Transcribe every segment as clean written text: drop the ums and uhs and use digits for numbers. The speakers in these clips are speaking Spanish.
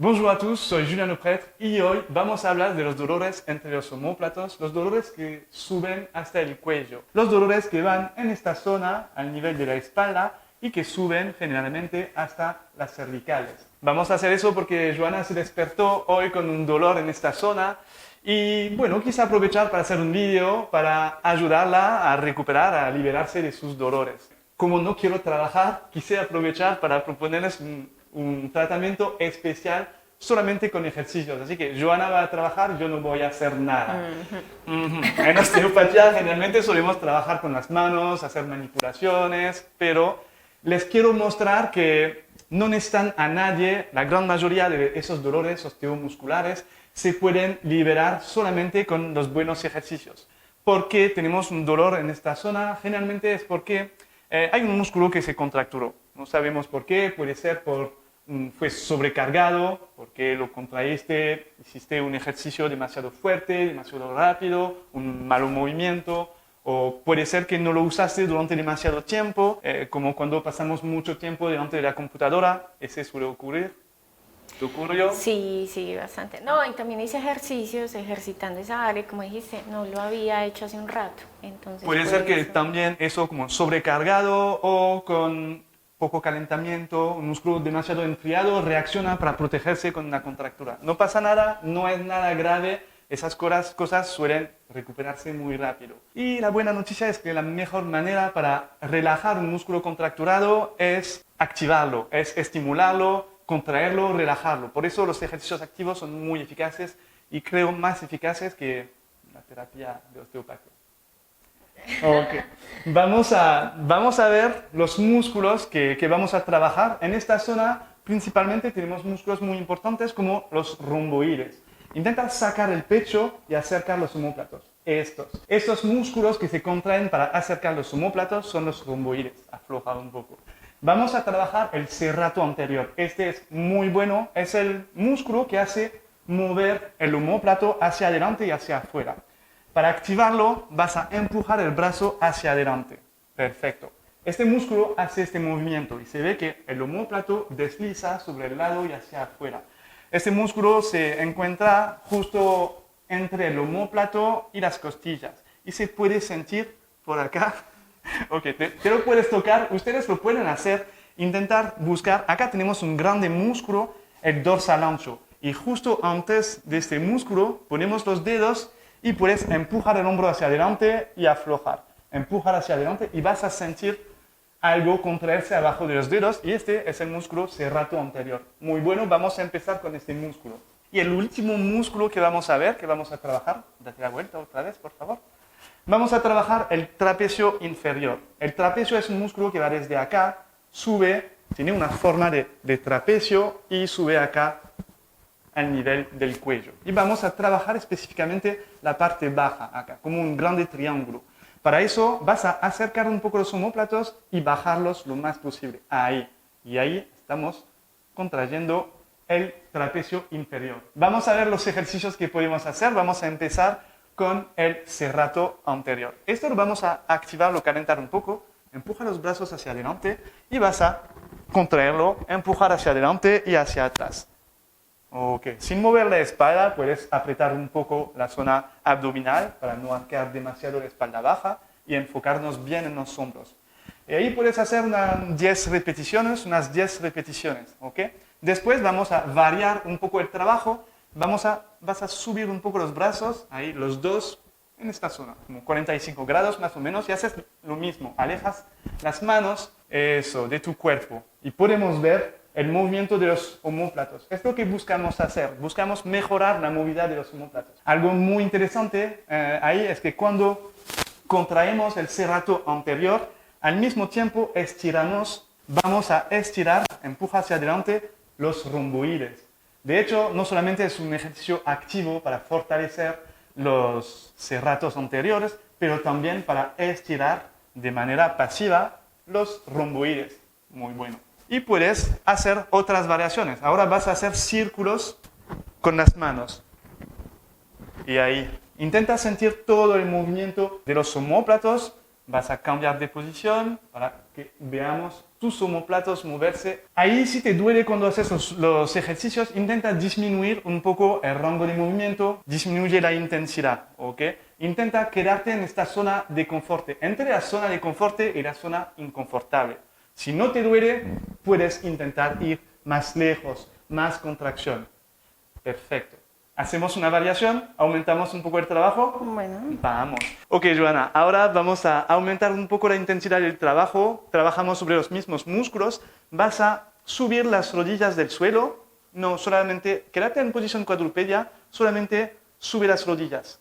Bonjour a tous, soy Juliano Pret y hoy vamos a hablar de los dolores entre los omóplatos, los dolores que suben hasta el cuello, los dolores que van en esta zona al nivel de la espalda y que suben generalmente hasta las cervicales. Vamos a hacer eso porque Joana se despertó hoy con un dolor en esta zona y bueno, quise aprovechar para hacer un vídeo para ayudarla a recuperar, a liberarse de sus dolores. Como no quiero trabajar, quise aprovechar para proponerles un tratamiento especial solamente con ejercicios. Así que Joana va a trabajar, yo no voy a hacer nada. En osteopatía generalmente solemos trabajar con las manos, hacer manipulaciones, pero les quiero mostrar que no necesitan a nadie. La gran mayoría de esos dolores osteomusculares se pueden liberar solamente con los buenos ejercicios. ¿Por qué tenemos un dolor en esta zona? Generalmente es porque hay un músculo que se contracturó. No sabemos por qué, puede ser fue sobrecargado, porque lo contraíste, hiciste un ejercicio demasiado fuerte, demasiado rápido, un mal movimiento, o puede ser que no lo usaste durante demasiado tiempo, como cuando pasamos mucho tiempo delante de la computadora, ese suele ocurrir. ¿Te ocurrió? Sí, bastante. No, y también hice ejercicios, ejercitando esa área, como dijiste, no lo había hecho hace un rato. Entonces, Puede ser que también eso como sobrecargado o con poco calentamiento, un músculo demasiado enfriado, reacciona para protegerse con una contractura. No pasa nada, no es nada grave, esas cosas suelen recuperarse muy rápido. Y la buena noticia es que la mejor manera para relajar un músculo contracturado es activarlo, es estimularlo, contraerlo, relajarlo. Por eso los ejercicios activos son muy eficaces y creo más eficaces que la terapia de osteopatía. Okay. Vamos a ver los músculos que vamos a trabajar. En esta zona principalmente tenemos músculos muy importantes como los romboides. Intenta sacar el pecho y acercar los omóplatos. Estos músculos que se contraen para acercar los omóplatos son los romboides. Afloja un poco. Vamos a trabajar el serrato anterior. Este es muy bueno. Es el músculo que hace mover el omóplato hacia adelante y hacia afuera. Para activarlo, vas a empujar el brazo hacia adelante. Perfecto. Este músculo hace este movimiento y se ve que el omóplato desliza sobre el lado y hacia afuera. Este músculo se encuentra justo entre el omóplato y las costillas y se puede sentir por acá. Ok, te lo puedes tocar, ustedes lo pueden hacer, intentar buscar. Acá tenemos un grande músculo, el dorsal ancho, y justo antes de este músculo ponemos los dedos y puedes empujar el hombro hacia adelante y aflojar. Empujar hacia adelante y vas a sentir algo contraerse abajo de los dedos. Y este es el músculo serrato anterior. Muy bueno, vamos a empezar con este músculo. Y el último músculo que vamos a ver, que vamos a trabajar, date la vuelta otra vez, por favor. Vamos a trabajar el trapecio inferior. El trapecio es un músculo que va desde acá, sube, tiene una forma de trapecio y sube acá al nivel del cuello. Y vamos a trabajar específicamente la parte baja acá, como un grande triángulo. Para eso vas a acercar un poco los omóplatos y bajarlos lo más posible. Ahí. Y ahí estamos contrayendo el trapecio inferior. Vamos a ver los ejercicios que podemos hacer. Vamos a empezar con el serrato anterior. Esto lo vamos a activarlo, calentar un poco. Empuja los brazos hacia adelante y vas a contraerlo, empujar hacia adelante y hacia atrás. Ok, sin mover la espalda puedes apretar un poco la zona abdominal para no arquear demasiado la espalda baja y enfocarnos bien en los hombros. Y ahí puedes hacer unas 10 repeticiones, ¿ok? Después vamos a variar un poco el trabajo, vas a subir un poco los brazos, ahí los dos en esta zona, como 45 grados más o menos, y haces lo mismo, alejas las manos, eso, de tu cuerpo. Y podemos ver el movimiento de los omóplatos. Es lo que buscamos hacer. Buscamos mejorar la movilidad de los omóplatos. Algo muy interesante ahí es que cuando contraemos el serrato anterior, al mismo tiempo vamos a estirar, empuja hacia adelante los romboides. De hecho, no solamente es un ejercicio activo para fortalecer los serratos anteriores, pero también para estirar de manera pasiva los romboides. Muy bueno. Y puedes hacer otras variaciones. Ahora vas a hacer círculos con las manos. Y ahí, intenta sentir todo el movimiento de los omóplatos. Vas a cambiar de posición para que veamos tus omóplatos moverse. Ahí si te duele cuando haces los ejercicios, intenta disminuir un poco el rango de movimiento, disminuye la intensidad, ¿ok? Intenta quedarte en esta zona de confort, entre la zona de confort y la zona inconfortable. Si no te duele, puedes intentar ir más lejos, más contracción. Perfecto. Hacemos una variación, aumentamos un poco el trabajo. Bueno. Vamos. Ok, Joana, ahora vamos a aumentar un poco la intensidad del trabajo. Trabajamos sobre los mismos músculos. Vas a subir las rodillas del suelo. No solamente, quédate en posición cuadrupedia, solamente sube las rodillas.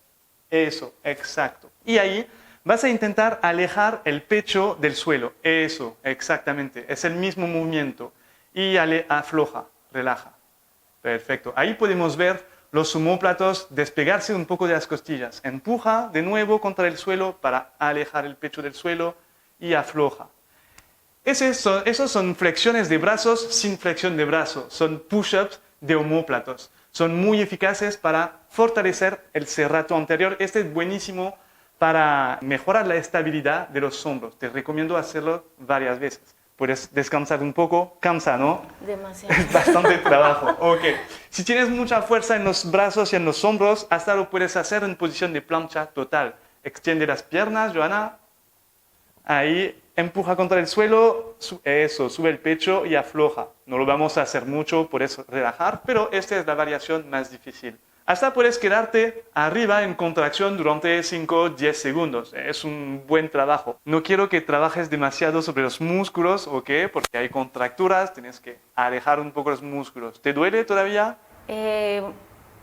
Eso, exacto. Y ahí vas a intentar alejar el pecho del suelo. Eso, exactamente. Es el mismo movimiento. Y afloja, relaja. Perfecto. Ahí podemos ver los omóplatos despegarse un poco de las costillas. Empuja de nuevo contra el suelo para alejar el pecho del suelo y afloja. Esos son flexiones de brazos sin flexión de brazos. Son push-ups de omóplatos. Son muy eficaces para fortalecer el serrato anterior. Este es buenísimo para mejorar la estabilidad de los hombros. Te recomiendo hacerlo varias veces. Puedes descansar un poco, cansa, ¿no? Demasiado. Es bastante trabajo. Ok. Si tienes mucha fuerza en los brazos y en los hombros, hasta lo puedes hacer en posición de plancha total. Extiende las piernas, Joana. Ahí, empuja contra el suelo. Eso, sube el pecho y afloja. No lo vamos a hacer mucho, puedes relajar, pero esta es la variación más difícil. Hasta puedes quedarte arriba en contracción durante 5 o 10 segundos. Es un buen trabajo. No quiero que trabajes demasiado sobre los músculos, ¿ok? Porque hay contracturas, tienes que alejar un poco los músculos. ¿Te duele todavía?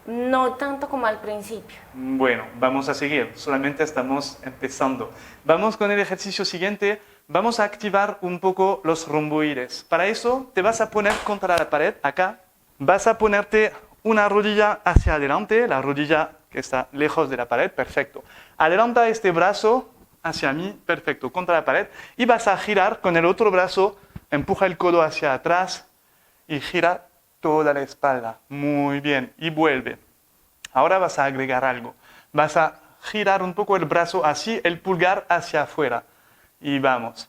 No tanto como al principio. Bueno, vamos a seguir. Solamente estamos empezando. Vamos con el ejercicio siguiente. Vamos a activar un poco los romboides. Para eso te vas a poner contra la pared, acá. Vas a ponerte una rodilla hacia adelante, la rodilla que está lejos de la pared, perfecto. Adelanta este brazo hacia mí, perfecto, contra la pared. Y vas a girar con el otro brazo, empuja el codo hacia atrás y gira toda la espalda. Muy bien, y vuelve. Ahora vas a agregar algo. Vas a girar un poco el brazo así, el pulgar hacia afuera. Y vamos.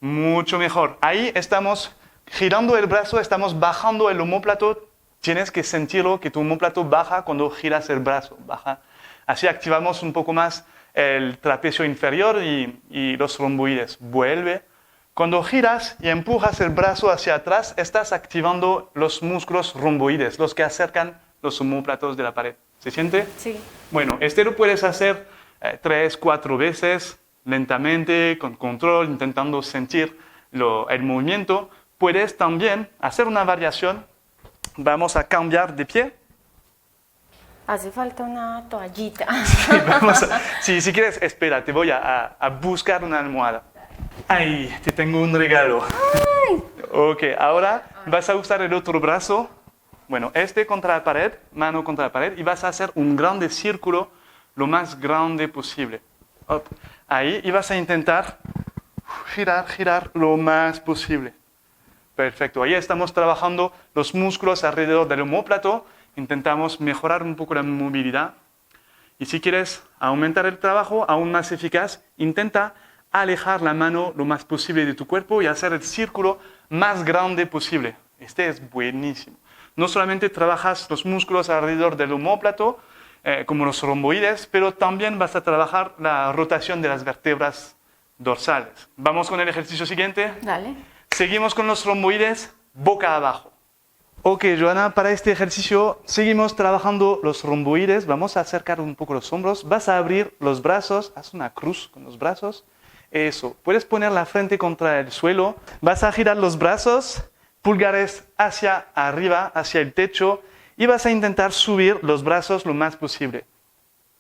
Mucho mejor. Ahí estamos girando el brazo, estamos bajando el omóplato. Tienes que sentirlo, que tu omóplato baja cuando giras el brazo. Baja. Así activamos un poco más el trapecio inferior y los romboides. Vuelve. Cuando giras y empujas el brazo hacia atrás, estás activando los músculos romboides, los que acercan los omóplatos de la pared. ¿Se siente? Sí. Bueno, este lo puedes hacer 3, 4 veces, lentamente, con control, intentando sentir el movimiento. Puedes también hacer una variación. Vamos a cambiar de pie. Hace falta una toallita. Sí, si quieres, espera, te voy a buscar una almohada. Ahí, te tengo un regalo. Ay. Ok, ahora vas a usar el otro brazo. Bueno, este contra la pared, mano contra la pared, y vas a hacer un grande círculo lo más grande posible. Up. Ahí, y vas a intentar girar lo más posible. Perfecto, ahí estamos trabajando los músculos alrededor del omóplato, intentamos mejorar un poco la movilidad. Y si quieres aumentar el trabajo aún más eficaz, intenta alejar la mano lo más posible de tu cuerpo y hacer el círculo más grande posible. Este es buenísimo. No solamente trabajas los músculos alrededor del omóplato, como los romboides, pero también vas a trabajar la rotación de las vértebras dorsales. Vamos con el ejercicio siguiente. Dale. Seguimos con los romboides boca abajo. Ok, Joana, para este ejercicio seguimos trabajando los romboides. Vamos a acercar un poco los hombros. Vas a abrir los brazos, haz una cruz con los brazos. Eso, puedes poner la frente contra el suelo. Vas a girar los brazos, pulgares hacia arriba, hacia el techo. Y vas a intentar subir los brazos lo más posible.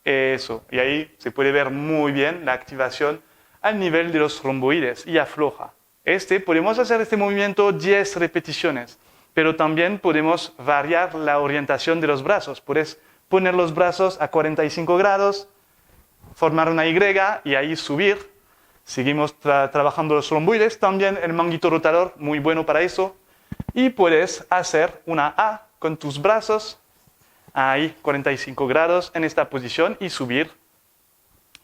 Eso, y ahí se puede ver muy bien la activación al nivel de los romboides y afloja. Podemos hacer este movimiento 10 repeticiones, pero también podemos variar la orientación de los brazos. Puedes poner los brazos a 45 grados, formar una Y y ahí subir. Seguimos trabajando los romboides, también el manguito rotador, muy bueno para eso. Y puedes hacer una A con tus brazos, ahí 45 grados en esta posición y subir.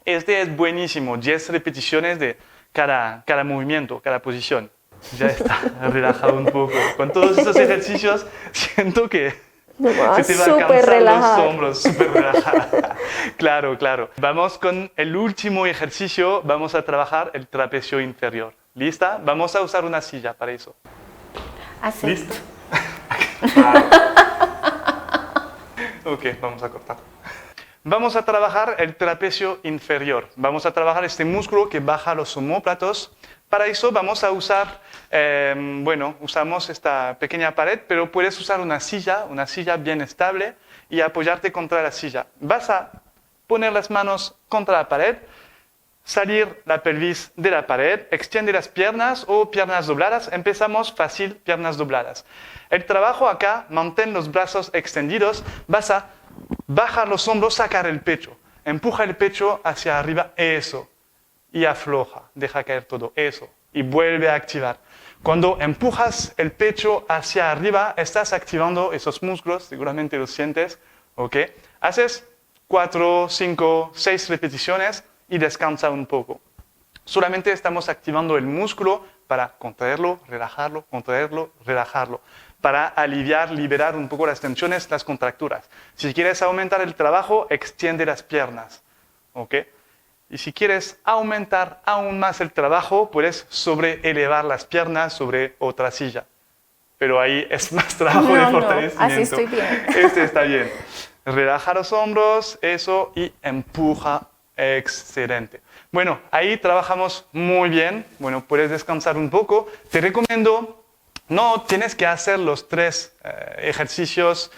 Este es buenísimo, 10 repeticiones de cada movimiento, cada posición. Ya está, relajado un poco. Con todos estos ejercicios siento que se te va a Súper cansar relajada. los hombros, súper relajada. Claro, claro. Vamos con el último ejercicio. Vamos a trabajar el trapecio inferior. ¿Lista? Vamos a usar una silla para eso. Acepto. ¿Listo? Ok, vamos a cortar. Vamos a trabajar el trapecio inferior. Vamos a trabajar este músculo que baja los omóplatos. Para eso vamos a usar, usamos esta pequeña pared, pero puedes usar una silla bien estable y apoyarte contra la silla. Vas a poner las manos contra la pared, salir la pelvis de la pared, extiende las piernas o piernas dobladas. Empezamos fácil, piernas dobladas. El trabajo acá, mantén los brazos extendidos, vas a bajar los hombros, sacar el pecho, empuja el pecho hacia arriba, eso, y afloja, deja caer todo, eso, y vuelve a activar. Cuando empujas el pecho hacia arriba, estás activando esos músculos, seguramente los sientes, ¿ok? Haces 4, 5, 6 repeticiones y descansa un poco. Solamente estamos activando el músculo para contraerlo, relajarlo, para aliviar, liberar un poco las tensiones, las contracturas. Si quieres aumentar el trabajo, extiende las piernas, ¿ok? Y si quieres aumentar aún más el trabajo, puedes sobreelevar las piernas sobre otra silla. Pero ahí es más trabajo de fortalecimiento. Así estoy bien. Este está bien. Relaja los hombros, eso, y empuja. Excelente. Bueno, ahí trabajamos muy bien. Bueno, puedes descansar un poco. Te recomiendo, no tienes que hacer los 3 ejercicios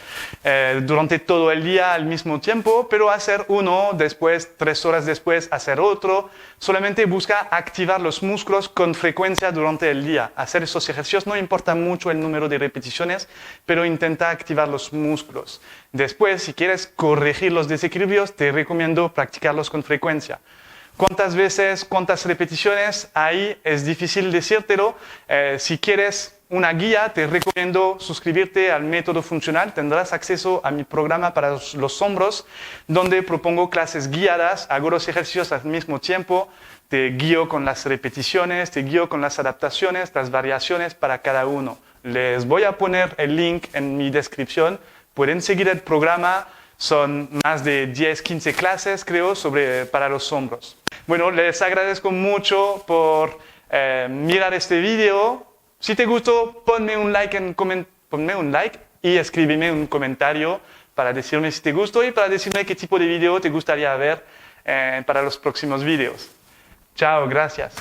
durante todo el día al mismo tiempo, pero hacer uno, después, 3 horas después, hacer otro. Solamente busca activar los músculos con frecuencia durante el día. Hacer esos ejercicios no importa mucho el número de repeticiones, pero intenta activar los músculos. Después, si quieres corregir los desequilibrios, te recomiendo practicarlos con frecuencia. ¿Cuántas veces, cuántas repeticiones? Ahí es difícil decírtelo. Si quieres una guía, te recomiendo suscribirte al método funcional. Tendrás acceso a mi programa para los hombros, donde propongo clases guiadas, hago los ejercicios al mismo tiempo, te guío con las repeticiones, te guío con las adaptaciones, las variaciones para cada uno. Les voy a poner el link en mi descripción. Pueden seguir el programa. Son más de 10, 15 clases, creo, para los hombros. Bueno, les agradezco mucho por mirar este video. Si te gustó, ponme un like y escríbeme un comentario para decirme si te gustó y para decirme qué tipo de video te gustaría ver para los próximos videos. Chao, gracias.